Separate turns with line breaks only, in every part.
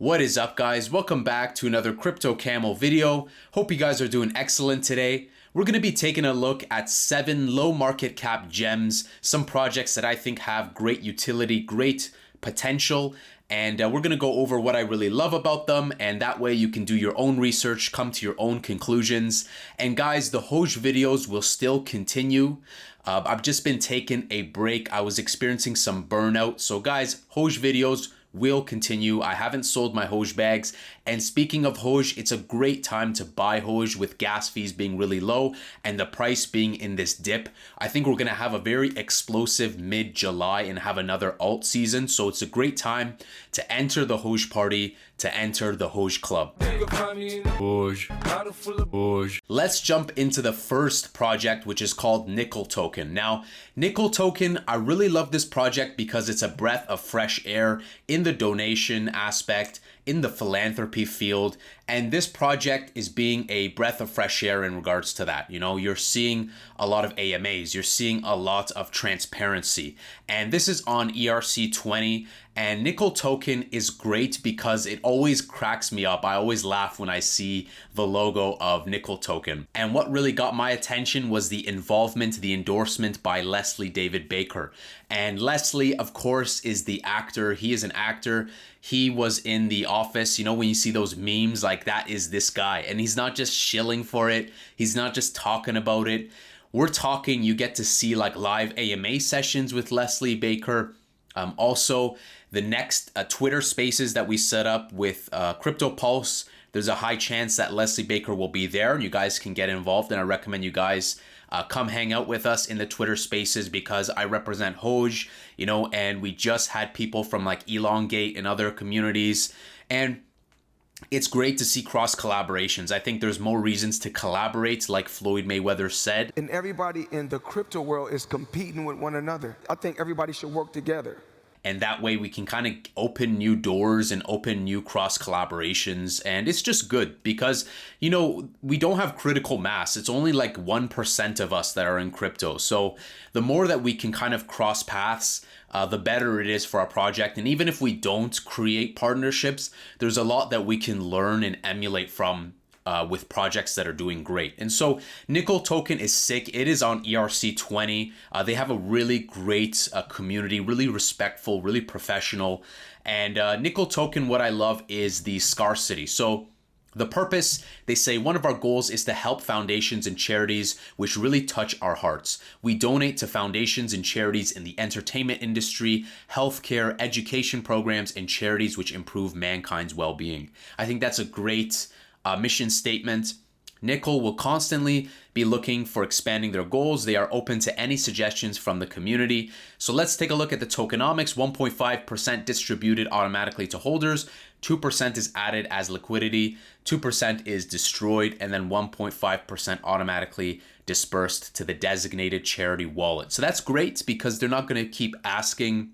What is up, guys? Welcome back to another Crypto Camel video. Hope you guys are doing excellent today. We're going to be taking a look at 7 low market cap gems, some projects that I think have great utility, great potential, and we're going to go over what I really love about them, and that way you can do your own research, come to your own conclusions. And guys, the Hoge videos will still continue. I've just been taking a break. I was experiencing some burnout. So guys, Hoge videos will continue. I haven't sold my Hoge bags. And speaking of Hoge, it's a great time to buy Hoge with gas fees being really low and the price being in this dip. I think we're going to have a very explosive mid-July and have another alt season. So it's a great time to enter the Hoge party, to enter the Hoge club. Hoge. Let's jump into the first project, which is called Nickel Token. Now, Nickel Token, I really love this project because it's a breath of fresh air in the donation aspect, in the philanthropy field, and this project is being a breath of fresh air in regards to that. You know, you're seeing a lot of AMAs, you're seeing a lot of transparency, and this is on ERC20. And Nickel Token is great because it always cracks me up. I always laugh when I see the logo of Nickel Token. And what really got my attention was the involvement, the endorsement by Leslie David Baker. And Leslie, of course, is the actor. He is an actor. He was in The Office. You know, when you see those memes, like that is this guy. And he's not just shilling for it. He's not just talking about it. We're talking, you get to see like live AMA sessions with Leslie Baker. Also, the next Twitter spaces that we set up with Crypto Pulse, there's a high chance that Leslie Baker will be there and you guys can get involved. And I recommend you guys come hang out with us in the Twitter spaces because I represent Hoge, you know, and we just had people from like Elongate and other communities. And it's great to see cross collaborations. I think there's more reasons to collaborate, like Floyd Mayweather said.
And everybody in the crypto world is competing with one another. I think everybody should work together.
And that way we can kind of open new doors and open new cross collaborations. And it's just good because, you know, we don't have critical mass. It's only like 1% of us that are in crypto. So the more that we can kind of cross paths, the better it is for our project. And even if we don't create partnerships, there's a lot that we can learn and emulate from with projects that are doing great. And so Nickel Token is sick. It is on ERC20. They have a really great community, really respectful, really professional. And Nickel Token, what I love is the scarcity. So the purpose, they say, one of our goals is to help foundations and charities which really touch our hearts. We donate to foundations and charities in the entertainment industry, healthcare, education programs, and charities which improve mankind's well-being. I think that's a great mission statement. Nickel will constantly be looking for expanding their goals. They are open to any suggestions from the community. So let's take a look at the tokenomics. 1.5% distributed automatically to holders, 2% is added as liquidity, 2% is destroyed, and then 1.5% automatically dispersed to the designated charity wallet. So that's great because they're not going to keep asking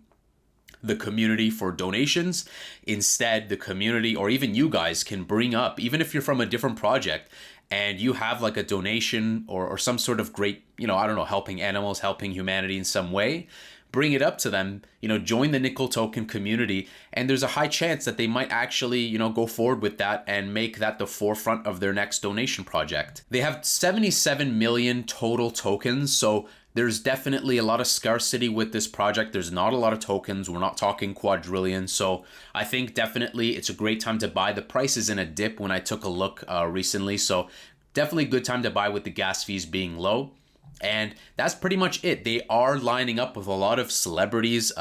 the community for donations. Instead, the community or even you guys can bring up, even if you're from a different project and you have like a donation or some sort of great, you know, I don't know, helping animals, helping humanity in some way, bring it up to them, you know, join the Nickel Token community. And there's a high chance that they might actually, you know, go forward with that and make that the forefront of their next donation project. They have 77 million total tokens. So there's definitely a lot of scarcity with this project. There's not a lot of tokens. We're not talking quadrillion. So I think definitely it's a great time to buy. The price is in a dip when I took a look recently. So definitely a good time to buy with the gas fees being low. And that's pretty much it. They are lining up with a lot of celebrities.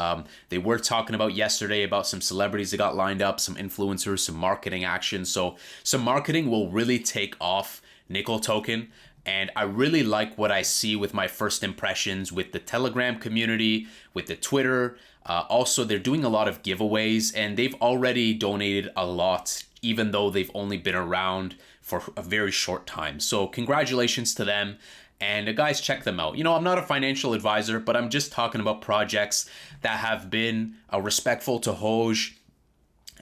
They were talking about yesterday about some celebrities that got lined up, some influencers, some marketing action. So some marketing will really take off Nickel Token. And I really like what I see with my first impressions with the Telegram community, with the Twitter. Also, they're doing a lot of giveaways and they've already donated a lot, even though they've only been around for a very short time. So congratulations to them. And guys, check them out. You know, I'm not a financial advisor, but I'm just talking about projects that have been respectful to Hoge.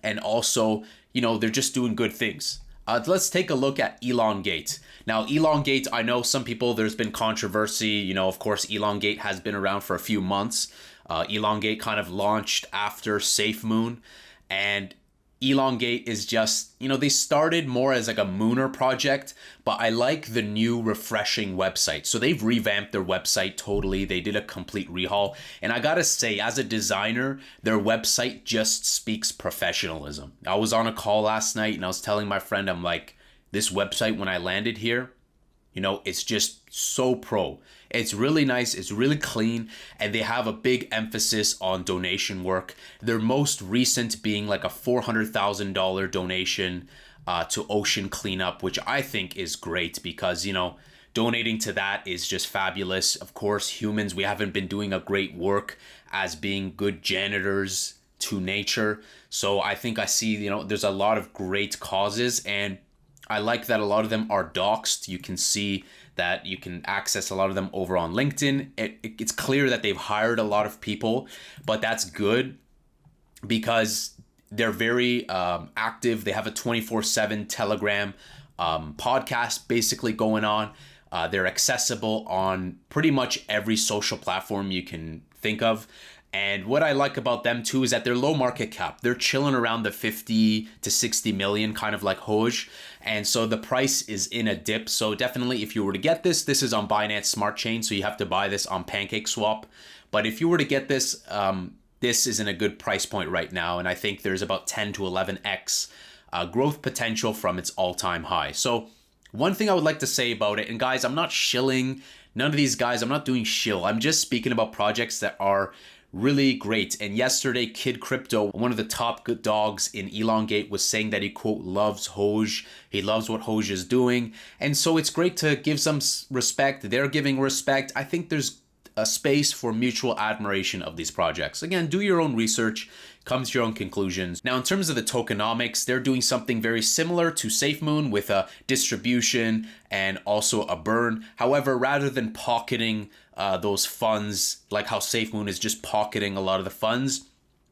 And also, you know, they're just doing good things. Let's take a look at Elongate. Now, Elongate, I know some people, there's been controversy. You know, of course, Elongate has been around for a few months. Elongate kind of launched after SafeMoon. And Elongate is just, they started more as like a Mooner project, but I like the new refreshing website. So they've revamped their website totally. They did a complete rehaul. And I gotta say, as a designer, their website just speaks professionalism. I was on a call last night and I was telling my friend, I'm like, this website, when I landed here, it's just so pro. It's really nice, it's really clean, and they have a big emphasis on donation work. Their most recent being like a $400,000 donation to ocean cleanup, which I think is great because, donating to that is just fabulous. Of course, humans, we haven't been doing a great work as being good janitors to nature. So I think I see, there's a lot of great causes, and I like that a lot of them are doxed. You can see that you can access a lot of them over on LinkedIn. It's clear that they've hired a lot of people, but that's good because they're very active. They have a 24/7 Telegram podcast basically going on. They're accessible on pretty much every social platform you can think of. And what I like about them too is that they're low market cap. They're chilling around the 50 to 60 million, kind of like Hoge. And so the price is in a dip. So definitely if you were to get this is on Binance Smart Chain. So you have to buy this on PancakeSwap. But if you were to get this, this is in a good price point right now. And I think there's about 10 to 11x growth potential from its all-time high. So one thing I would like to say about it, and guys, I'm not shilling none of these guys. I'm not doing shill. I'm just speaking about projects that are really great. And yesterday, Kid Crypto, one of the top good dogs in Elongate, was saying that he, quote, loves Hoge. He loves what Hoge is doing. And so it's great to give some respect. They're giving respect. I think there's a space for mutual admiration of these projects. Again, do your own research, come to your own conclusions. Now, in terms of the tokenomics, they're doing something very similar to SafeMoon with a distribution and also a burn. However, rather than pocketing those funds, like how SafeMoon is just pocketing a lot of the funds,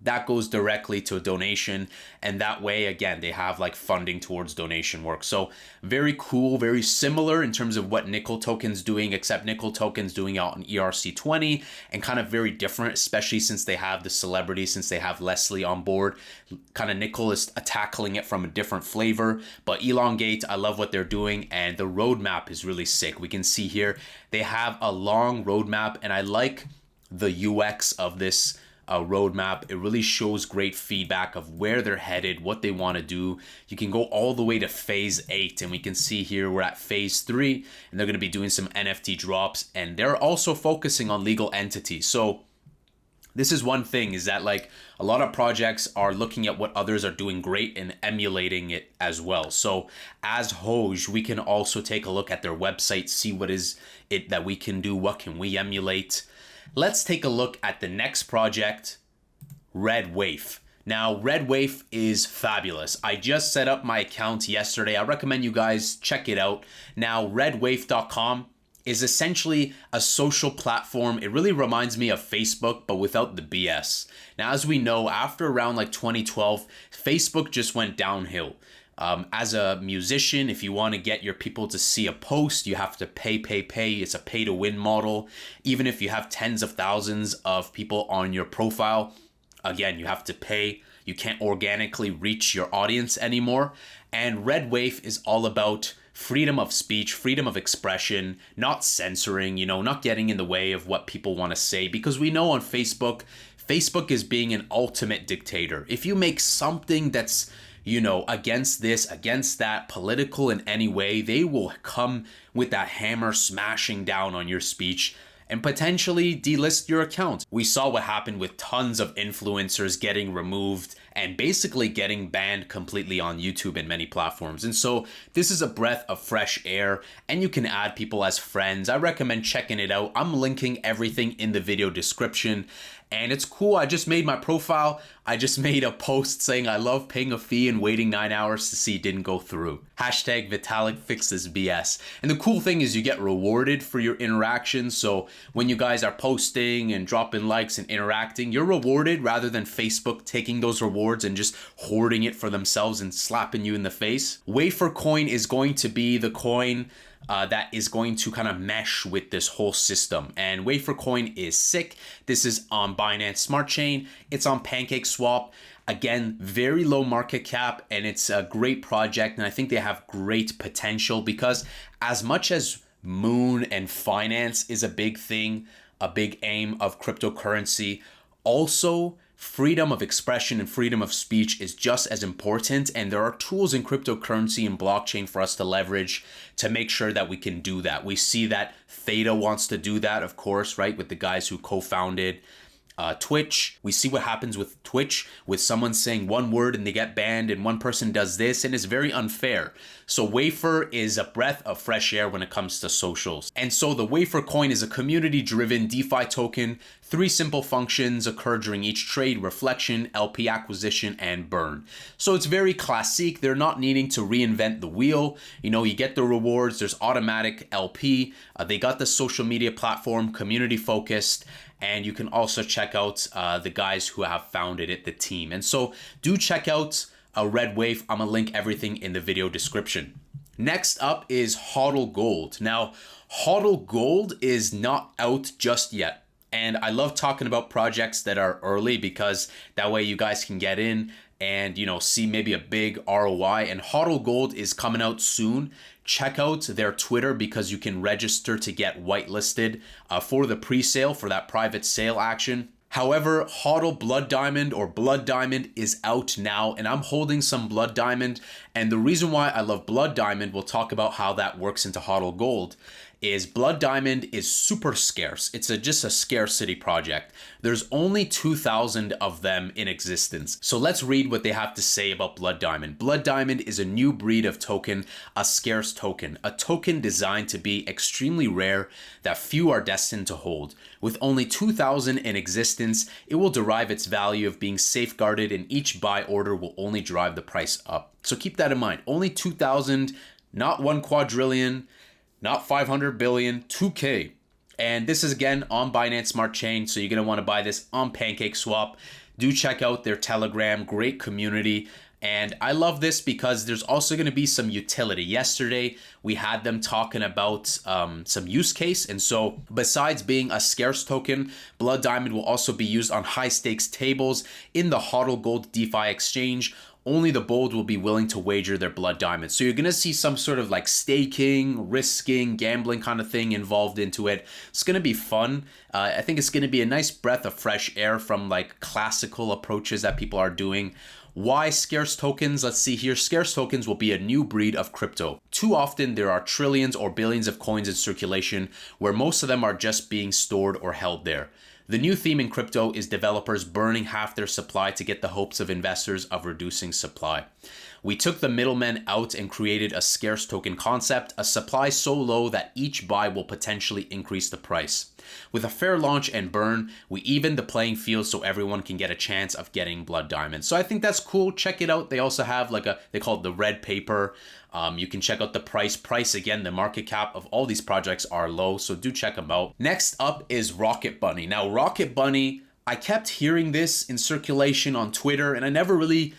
that goes directly to a donation. And that way, again, they have like funding towards donation work. So very cool, very similar in terms of what Nickel Token's doing, except Nickel Token's doing out on ERC20 and kind of very different, especially since they have the celebrity, since they have Leslie on board. Kind of Nickel is tackling it from a different flavor. But Elongate, I love what they're doing. And the roadmap is really sick. We can see here, they have a long roadmap. And I like the UX of this roadmap. It really shows great feedback of where they're headed, what they want to do. You can go all the way to phase 8, and we can see here we're at phase 3, and they're going to be doing some NFT drops, and they're also focusing on legal entities. So this is one thing, is that like a lot of projects are looking at what others are doing great and emulating it as well. So as Hoge, we can also take a look at their website, see what is it that we can do, what can we emulate. Let's take a look at the next project, Redwaif. Now, Redwaif is fabulous. I just set up my account yesterday. I recommend you guys check it out. Now, redwaif.com is essentially a social platform. It really reminds me of Facebook, but without the BS. Now, as we know, after around like 2012, Facebook just went downhill. As a musician, if you want to get your people to see a post, you have to pay. It's a pay-to-win model. Even if you have tens of thousands of people on your profile, again, you have to pay. You can't organically reach your audience anymore. And Redwaif is all about freedom of speech, freedom of expression, not censoring, not getting in the way of what people want to say. Because we know on Facebook is being an ultimate dictator. If you make something that's against this, against that, political in any way, they will come with that hammer smashing down on your speech and potentially delist your account. We saw what happened with tons of influencers getting removed and basically getting banned completely on YouTube and many platforms. And so this is a breath of fresh air, and you can add people as friends. I recommend checking it out. I'm linking everything in the video description. And it's cool. I just made my profile. I just made a post saying I love paying a fee and waiting 9 hours to see it didn't go through. Hashtag Vitalik fix this BS. And the cool thing is you get rewarded for your interactions. So when you guys are posting and dropping likes and interacting, you're rewarded rather than Facebook taking those rewards and just hoarding it for themselves and slapping you in the face. Waifer coin is going to be the coin that is going to kind of mesh with this whole system. And Waifer coin is sick. This is on Binance Smart Chain. It's on PancakeSwap. Again, very low market cap, and it's a great project, and I think they have great potential because as much as Moon and finance is a big thing, a big aim of cryptocurrency, also freedom of expression and freedom of speech is just as important, and there are tools in cryptocurrency and blockchain for us to leverage to make sure that we can do that. We see that Theta wants to do that, of course, right, with the guys who co-founded Twitch. We see what happens with Twitch with someone saying one word and they get banned, and one person does this, and it's very unfair. So Waifer is a breath of fresh air when it comes to socials. And so the Waifer coin is a community-driven DeFi token. 3 simple functions occur during each trade: reflection, LP acquisition, and burn. So it's very classic. They're not needing to reinvent the wheel. You know, you get the rewards, there's automatic LP. They got the social media platform, community focused, and you can also check out the guys who have founded it, the team. And so do check out Redwaif. I'm gonna link everything in the video description. Next up is HODL-GOLD. Now, HODL-GOLD is not out just yet. And I love talking about projects that are early because that way you guys can get in and, you know, see maybe a big ROI. And HODL-GOLD is coming out soon. Check out their Twitter because you can register to get whitelisted for the pre-sale, for that private sale action. However, HODL Blood Diamond or Blood Diamond is out now, and I'm holding some Blood Diamond. And the reason why I love Blood Diamond, we'll talk about how that works into HODL-GOLD, is Blood Diamond is super scarce. It's just a scarcity project. There's only 2,000 of them in existence. So let's read what they have to say about Blood Diamond. Blood Diamond is a new breed of token, a scarce token, a token designed to be extremely rare that few are destined to hold. With only 2,000 in existence, it will derive its value of being safeguarded, and each buy order will only drive the price up. So keep that in mind. Only 2,000, not 1 quadrillion, not 500 billion, 2K. And this is again on Binance Smart Chain, so you're going to want to buy this on PancakeSwap. Do check out their Telegram, great community. And I love this because there's also going to be some utility. Yesterday, we had them talking about some use case. And so besides being a scarce token, Blood Diamond will also be used on high stakes tables in the HODL-GOLD DeFi exchange. Only the bold will be willing to wager their Blood Diamond. So you're going to see some sort of like staking, risking, gambling kind of thing involved into it. It's going to be fun. I think it's going to be a nice breath of fresh air from like classical approaches that people are doing. Why scarce tokens? Let's see here. Scarce tokens will be a new breed of crypto. Too often there are trillions or billions of coins in circulation where most of them are just being stored or held there. The new theme in crypto is developers burning half their supply to get the hopes of investors of reducing supply. We took the middlemen out and created a scarce token concept, a supply so low that each buy will potentially increase the price. With a fair launch and burn, we evened the playing field so everyone can get a chance of getting Blood Diamond. So I think that's cool. Check it out. They also have like they call it the red paper. You can check out the price. Price, again, the market cap of all these projects are low, so do check them out. Next up is Rocket Bunny. Now, Rocket Bunny, I kept hearing this in circulation on Twitter, and I never really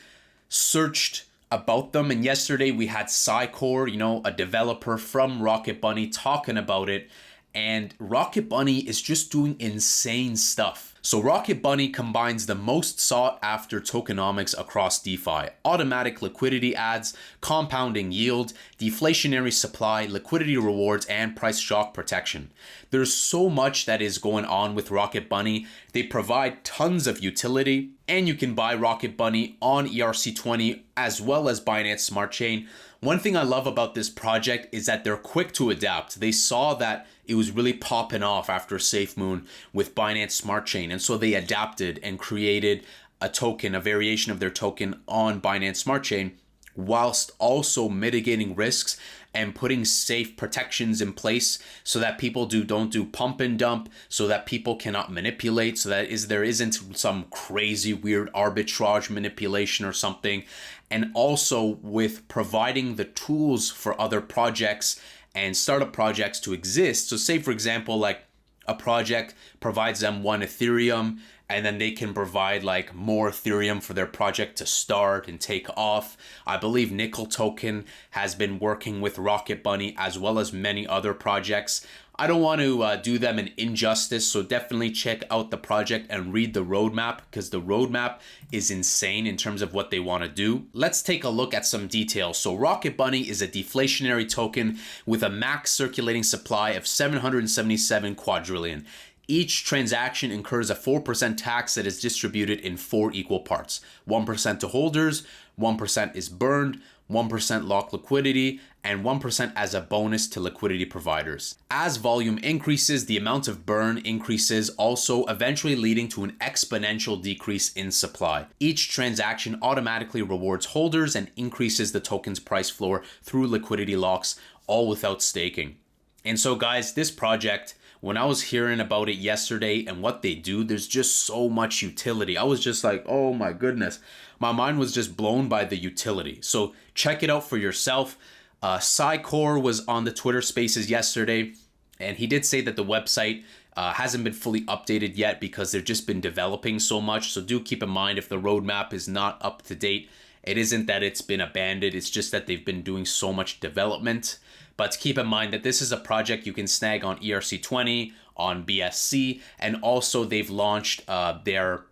searched about them. And yesterday we had Psycore, you know, a developer from Rocket Bunny, talking about it. And Rocket Bunny is just doing insane stuff. So Rocket Bunny combines the most sought after tokenomics across DeFi: automatic liquidity adds, compounding yield, deflationary supply, liquidity rewards, and price shock protection. There's so much that is going on with Rocket Bunny. They provide tons of utility, and you can buy Rocket Bunny on ERC20 as well as Binance Smart Chain. One thing I love about this project is that they're quick to adapt. They saw that it was really popping off after SafeMoon with Binance Smart Chain, and so they adapted and created a token, a variation of their token on Binance Smart Chain, whilst also mitigating risks and putting safe protections in place so that people don't do pump and dump, so that people cannot manipulate, so that there isn't some crazy weird arbitrage manipulation or something. And also with providing the tools for other projects and startup projects to exist. So say, for example, like a project provides them 1 Ethereum, and then they can provide like more Ethereum for their project to start and take off. I believe Nickel Token has been working with Rocket Bunny as well as many other projects. I don't want to do them an injustice, so definitely check out the project and read the roadmap, because the roadmap is insane in terms of what they want to do. Let's take a look at some details. So Rocket Bunny is a deflationary token with a max circulating supply of 777 quadrillion. Each transaction incurs a 4% tax that is distributed in 4 equal parts. 1% to holders, 1% is burned, 1% lock liquidity, and 1% as a bonus to liquidity providers. As volume increases, the amount of burn increases, also eventually leading to an exponential decrease in supply. Each transaction automatically rewards holders and increases the token's price floor through liquidity locks, all without staking. And so guys, this project, when I was hearing about it yesterday and what they do, there's just so much utility. I was just like, oh my goodness. My mind was just blown by the utility. So check it out for yourself. Psycore was on the Twitter Spaces yesterday, and he did say that the website hasn't been fully updated yet because they've just been developing so much. So do keep in mind, if the roadmap is not up to date, it isn't that it's been abandoned. It's just that they've been doing so much development. But keep in mind that this is a project you can snag on ERC20, on BSC, and also they've launched their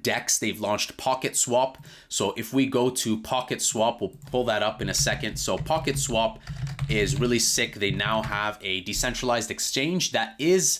DEX. They've launched Pocket Swap. So if we go to Pocket Swap, we'll pull that up in a second. So Pocket Swap is really sick. They now have a decentralized exchange that is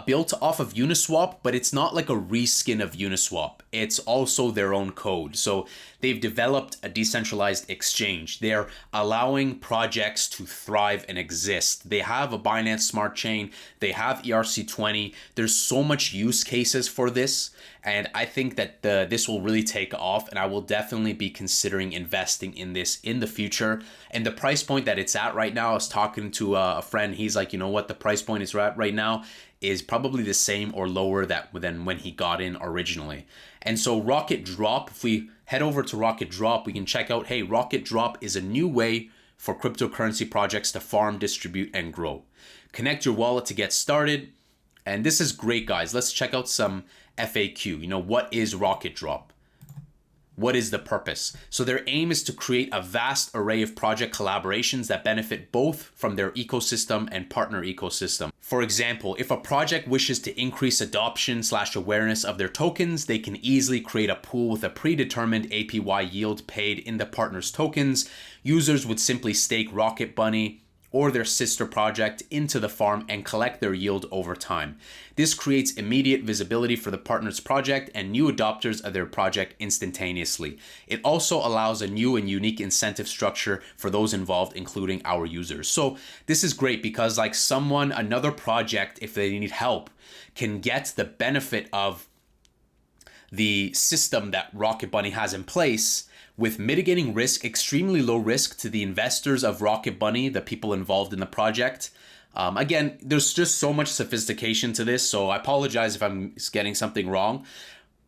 built off of Uniswap, but it's not like a reskin of Uniswap. It's also their own code. So they've developed a decentralized exchange. They're allowing projects to thrive and exist. They have a Binance Smart Chain. They have ERC20. There's so much use cases for this. And I think that this will really take off, and I will definitely be considering investing in this in the future. And the price point that it's at right now, I was talking to a friend. He's like, you know what, the price point is right now is probably the same or lower than when he got in originally. And so Rocket Drop, if we head over to Rocket Drop, we can check out, hey, Rocket Drop is a new way for cryptocurrency projects to farm, distribute, and grow. Connect your wallet to get started. And this is great, guys. Let's check out some FAQ. You know, what is Rocket Drop? What is the purpose? So their aim is to create a vast array of project collaborations that benefit both from their ecosystem and partner ecosystem. For example, if a project wishes to increase adoption/awareness of their tokens, they can easily create a pool with a predetermined APY yield paid in the partner's tokens. Users would simply stake Rocket Bunny or their sister project into the farm and collect their yield over time. This creates immediate visibility for the partner's project and new adopters of their project instantaneously. It also allows a new and unique incentive structure for those involved, including our users. So this is great because like another project, if they need help, can get the benefit of the system that Rocket Bunny has in place, with mitigating risk, extremely low risk to the investors of Rocket Bunny, the people involved in the project. Again, there's just so much sophistication to this, so I apologize if I'm getting something wrong.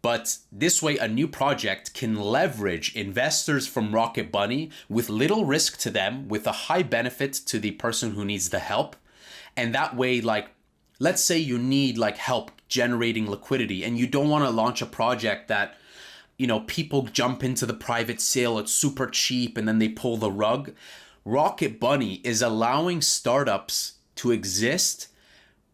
But this way, a new project can leverage investors from Rocket Bunny with little risk to them, with a high benefit to the person who needs the help. And that way, like, let's say you need like help generating liquidity and you don't want to launch a project that, you know, people jump into the private sale, it's super cheap, and then they pull the rug. Rocket Bunny is allowing startups to exist,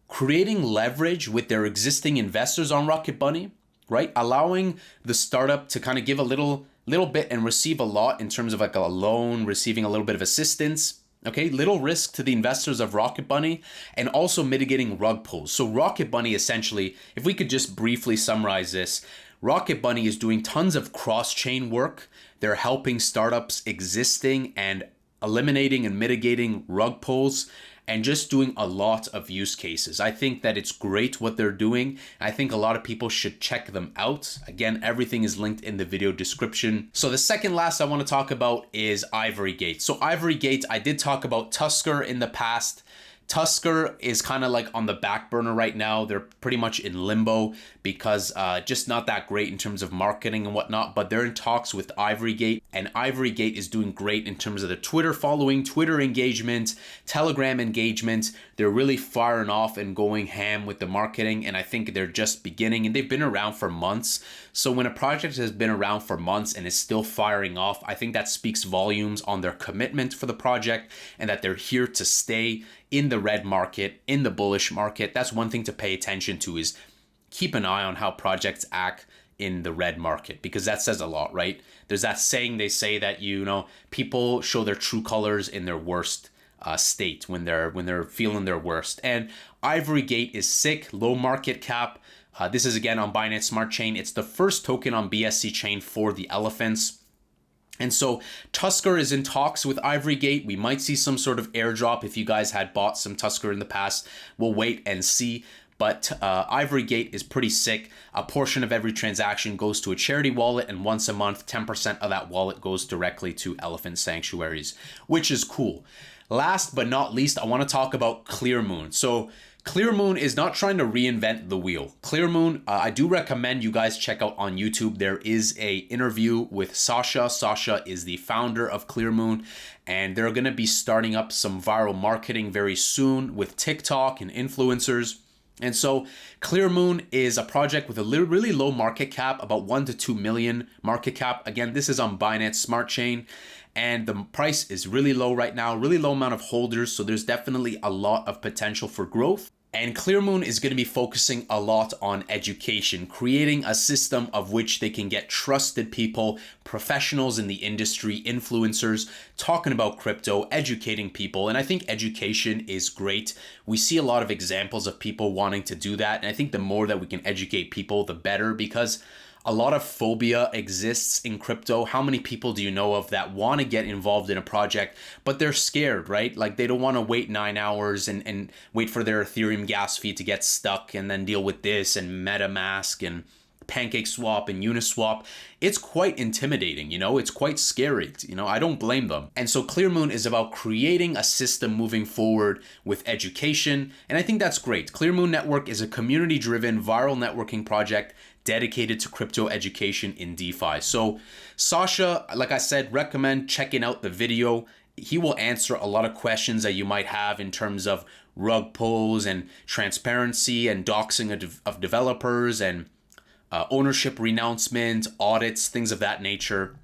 creating leverage with their existing investors on Rocket Bunny, right? Allowing the startup to kind of give a little bit and receive a lot in terms of like a loan, receiving a little bit of assistance. Okay, little risk to the investors of Rocket Bunny, and also mitigating rug pulls. So Rocket Bunny essentially, if we could just briefly summarize this, Rocket Bunny is doing tons of cross-chain work. They're helping startups existing and eliminating and mitigating rug pulls and just doing a lot of use cases. I think that it's great what they're doing. I think a lot of people should check them out. Again, everything is linked in the video description. So the second last I want to talk about is Ivory Gate. So Ivory Gate, I did talk about Tusker in the past. Tusker is kind of like on the back burner right now. They're pretty much in limbo because just not that great in terms of marketing and whatnot, but they're in talks with Ivory Gate, and Ivory Gate is doing great in terms of the Twitter following, Twitter engagement, Telegram engagement. They're really firing off and going ham with the marketing, and I think they're just beginning, and they've been around for months. So when a project has been around for months and is still firing off, I think that speaks volumes on their commitment for the project and that they're here to stay in the red market, in the bullish market. That's one thing to pay attention to, is keep an eye on how projects act in the red market, because that says a lot, right? There's that saying they say that, you know, people show their true colors in their worst state, when they're feeling their worst. And Ivory Gate is sick, low market cap. This is again on Binance Smart Chain. It's the first token on BSC chain for the elephants. And so Tusker is in talks with Ivory Gate. We might see some sort of airdrop. If you guys had bought some Tusker in the past, we'll wait and see. But Ivory Gate is pretty sick. A portion of every transaction goes to a charity wallet, and once a month, 10% of that wallet goes directly to elephant sanctuaries, which is cool. Last but not least, I want to talk about ClearMoon. So ClearMoon is not trying to reinvent the wheel. ClearMoon, I do recommend you guys check out on YouTube. There is a interview with Sasha. Sasha is the founder of ClearMoon, and they're going to be starting up some viral marketing very soon with TikTok and influencers. And so ClearMoon is a project with a really low market cap, about 1 to 2 million market cap. Again, this is on Binance Smart Chain, and the price is really low right now, really low amount of holders. So there's definitely a lot of potential for growth. And ClearMoon is going to be focusing a lot on education, creating a system of which they can get trusted people, professionals in the industry, influencers, talking about crypto, educating people. And I think education is great. We see a lot of examples of people wanting to do that. And I think the more that we can educate people, the better, because a lot of phobia exists in crypto. How many people do you know of that want to get involved in a project, but they're scared, right? Like they don't want to wait 9 hours and wait for their Ethereum gas fee to get stuck and then deal with this and MetaMask and PancakeSwap and Uniswap. It's quite intimidating, you know, it's quite scary, you know, I don't blame them. And so ClearMoon is about creating a system moving forward with education. And I think that's great. ClearMoon Network is a community-driven viral networking project dedicated to crypto education in DeFi. So Sasha, like I said, recommend checking out the video. He will answer a lot of questions that you might have in terms of rug pulls and transparency and doxing of developers and ownership renouncement, audits, things of that nature.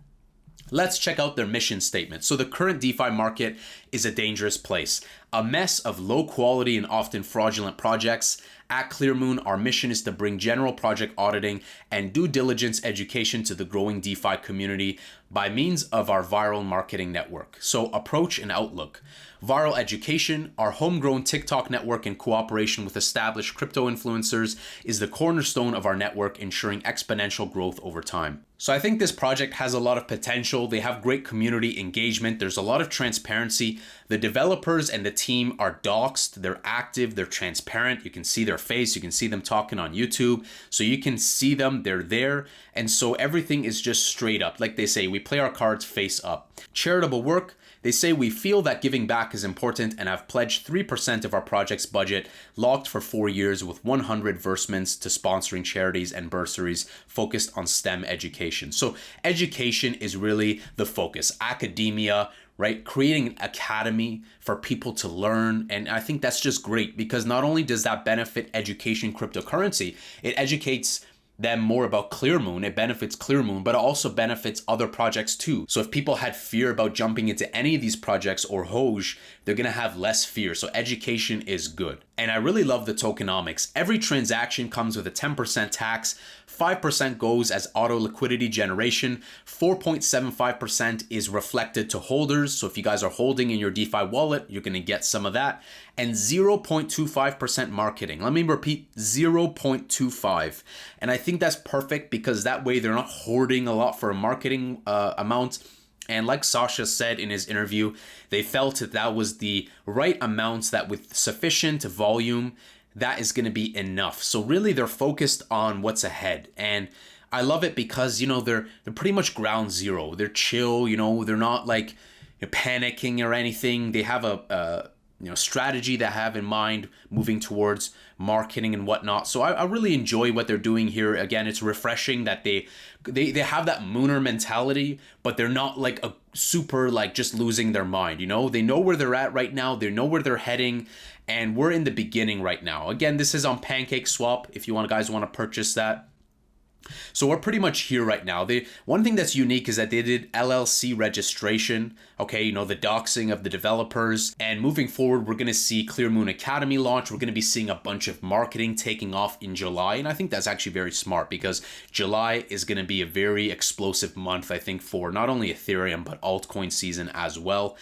Let's check out their mission statement. So the current DeFi market is a dangerous place, a mess of low quality and often fraudulent projects. At ClearMoon, our mission is to bring general project auditing and due diligence education to the growing DeFi community by means of our viral marketing network. So approach and outlook. Viral education, our homegrown TikTok network in cooperation with established crypto influencers, is the cornerstone of our network, ensuring exponential growth over time. So I think this project has a lot of potential. They have great community engagement. There's a lot of transparency. The developers and the team are doxed. They're active. They're transparent. You can see their face. You can see them talking on YouTube. So you can see them. They're there. And so everything is just straight up. Like they say, we play our cards face up. Charitable work. They say we feel that giving back is important and have pledged 3% of our project's budget locked for 4 years with 100 versements to sponsoring charities and bursaries focused on STEM education. So education is really the focus. Academia, right? Creating an academy for people to learn. And I think that's just great because not only does that benefit education cryptocurrency, it educates them more about ClearMoon, it benefits ClearMoon, but it also benefits other projects too. So if people had fear about jumping into any of these projects or Hoge, they're gonna have less fear. So education is good. And I really love the tokenomics. Every transaction comes with a 10% tax, 5% goes as auto liquidity generation, 4.75% is reflected to holders. So if you guys are holding in your DeFi wallet, you're gonna get some of that, and 0.25% marketing. Let me repeat, 0.25. And I think that's perfect because that way they're not hoarding a lot for a marketing amount. And like Sasha said in his interview, they felt that was the right amount, that with sufficient volume, that is going to be enough. So really they're focused on what's ahead. And I love it because, you know, they're pretty much ground zero. They're chill, you know, they're not like panicking or anything. They have a strategy they have in mind moving towards marketing and whatnot. So I really enjoy what they're doing here. Again, it's refreshing that they have that Mooner mentality, but they're not like a super like just losing their mind. They know where they're at right now. They know where they're heading, and we're in the beginning right now. Again, this is on PancakeSwap if you guys want to purchase that. So we're pretty much here right now. One thing that's unique is that they did LLC registration, okay, the doxing of the developers. And moving forward, we're going to see ClearMoon Academy launch. We're going to be seeing a bunch of marketing taking off in July. And I think that's actually very smart because July is going to be a very explosive month, I think, for not only Ethereum, but altcoin season as well.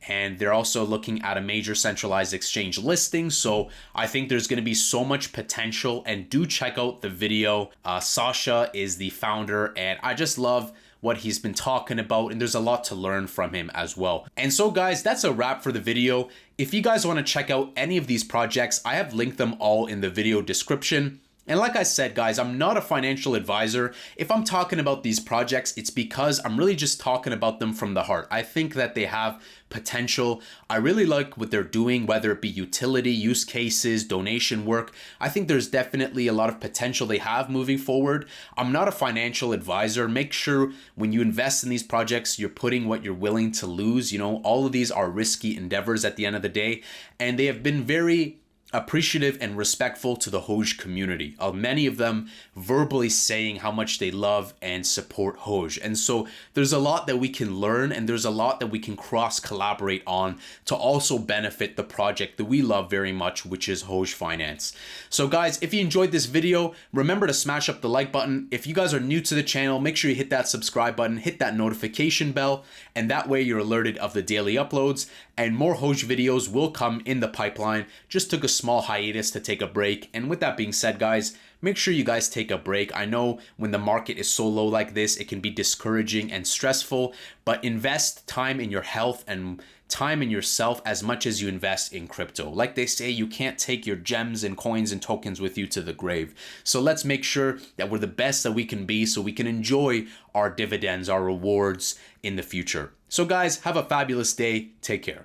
And they're also looking at a major centralized exchange listing. So I think there's going to be so much potential. And do check out the video. Sasha is the founder, and I just love what he's been talking about, and there's a lot to learn from him as well. And so guys, that's a wrap for the video. If you guys want to check out any of these projects, I have linked them all in the video description. And like I said, guys, I'm not a financial advisor. If I'm talking about these projects, it's because I'm really just talking about them from the heart. I think that they have potential. I really like what they're doing, whether it be utility, use cases, donation work. I think there's definitely a lot of potential they have moving forward. I'm not a financial advisor. Make sure when you invest in these projects, you're putting what you're willing to lose. All of these are risky endeavors at the end of the day, and they have been very appreciative and respectful to the Hoge community. Many of them verbally saying how much they love and support Hoge. And so there's a lot that we can learn, and there's a lot that we can cross collaborate on to also benefit the project that we love very much, which is Hoge Finance. So guys, if you enjoyed this video, remember to smash up the like button. If you guys are new to the channel, make sure you hit that subscribe button, hit that notification bell, and that way you're alerted of the daily uploads. And more Hoge videos will come in the pipeline. Just took a small hiatus to take a break. And with that being said, guys, make sure you guys take a break. I know when the market is so low like this, it can be discouraging and stressful, but invest time in your health and time in yourself as much as you invest in crypto. Like they say, you can't take your gems and coins and tokens with you to the grave. So let's make sure that we're the best that we can be so we can enjoy our dividends, our rewards in the future. So guys, have a fabulous day. Take care.